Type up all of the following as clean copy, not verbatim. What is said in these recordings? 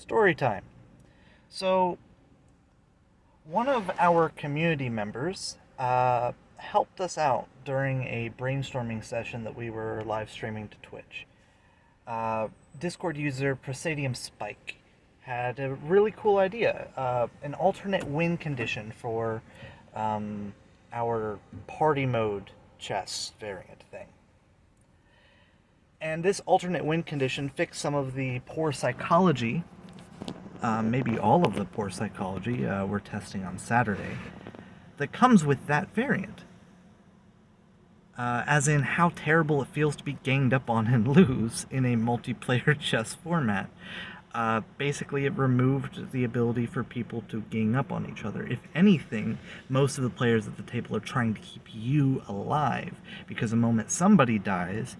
Story time. So, one of our community members helped us out during a brainstorming session that we were live streaming to Twitch. Uh, Discord user Presidium Spike had a really cool idea, an alternate win condition for our party mode chess variant thing. And this alternate win condition fixed some of the poor psychology, maybe all of the poor psychology we're testing on Saturday, that comes with that variant. As in how terrible it feels to be ganged up on and lose in a multiplayer chess format. Basically, it removed the ability for people to gang up on each other. If anything, most of the players at the table are trying to keep you alive, because the moment somebody dies,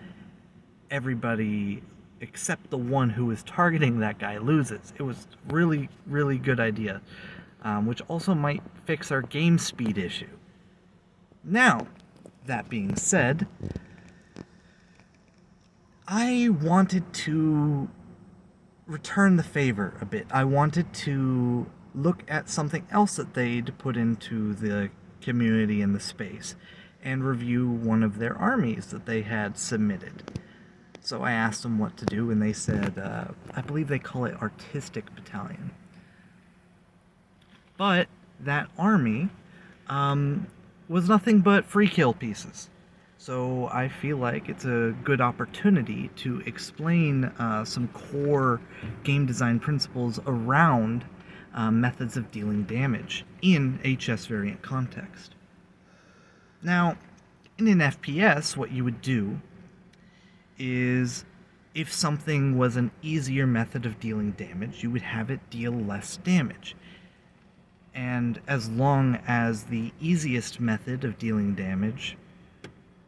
everybody except the one who is targeting that guy loses. It was really, really good idea, which also might fix our game speed issue. Now, that being said, I wanted to return the favor a bit. I wanted to look at something else that they'd put into the community in the space and review one of their armies that they had submitted. So I asked them what to do, and they said, I believe they call it Artistic Battalion. But that army was nothing but free kill pieces. So I feel like it's a good opportunity to explain some core game design principles around methods of dealing damage in a chess variant context. Now, in an FPS, what you would do is, if something was an easier method of dealing damage, you would have it deal less damage. And as long as the easiest method of dealing damage,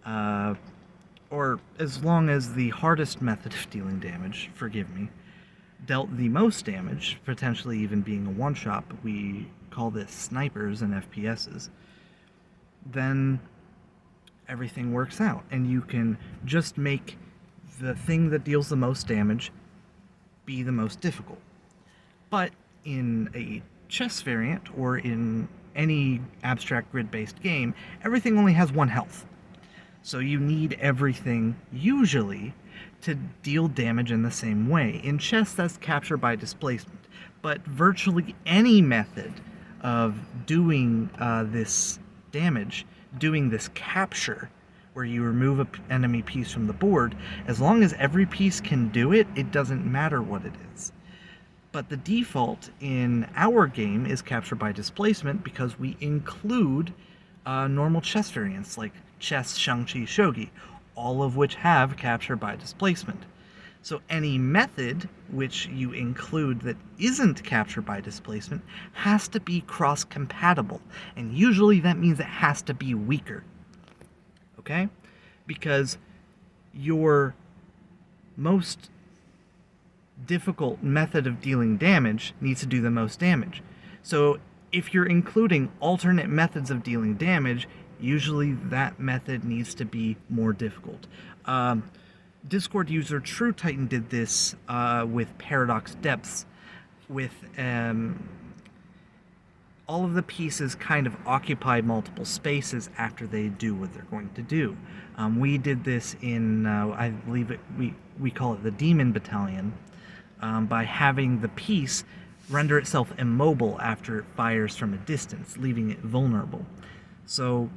or as long as the hardest method of dealing damage, forgive me, dealt the most damage, potentially even being a one-shot, but we call this snipers and FPSs, then everything works out, and you can just make the thing that deals the most damage be the most difficult. But in a chess variant, or in any abstract grid-based game, everything only has one health. So you need everything, usually, to deal damage in the same way. In chess, that's capture by displacement. But virtually any method of doing this damage, doing this capture, where you remove an enemy piece from the board, as long as every piece can do it, it doesn't matter what it is. But the default in our game is capture by displacement, because we include normal chess variants like chess, xiangqi, shogi, all of which have capture by displacement. So any method which you include that isn't capture by displacement has to be cross-compatible, and usually that means it has to be weaker. Okay? Because your most difficult method of dealing damage needs to do the most damage. So if you're including alternate methods of dealing damage, usually that method needs to be more difficult. Discord user True Titan did this with Paradox Depths, with all of the pieces kind of occupy multiple spaces after they do what they're going to do. We did this in, I believe we call it the Demon Battalion, by having the piece render itself immobile after it fires from a distance, leaving it vulnerable. So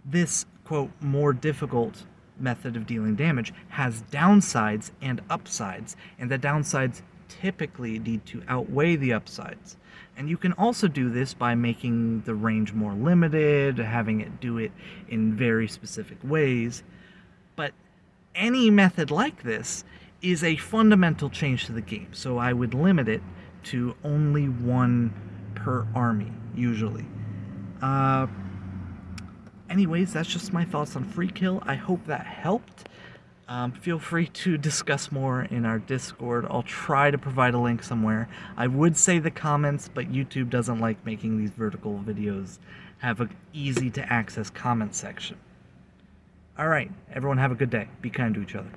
this, quote, more difficult method of dealing damage has downsides and upsides, and the downsides typically need to outweigh the upsides. And you can also do this by making the range more limited, having it do it in very specific ways. But any method like this is a fundamental change to the game, so I would limit it to only one per army, usually. Anyways, that's just my thoughts on free kill. I hope that helped. Feel free to discuss more in our Discord. I'll try to provide a link somewhere. I would say the comments, but YouTube doesn't like making these vertical videos have an easy to access comment section. Alright, everyone have a good day. Be kind to each other.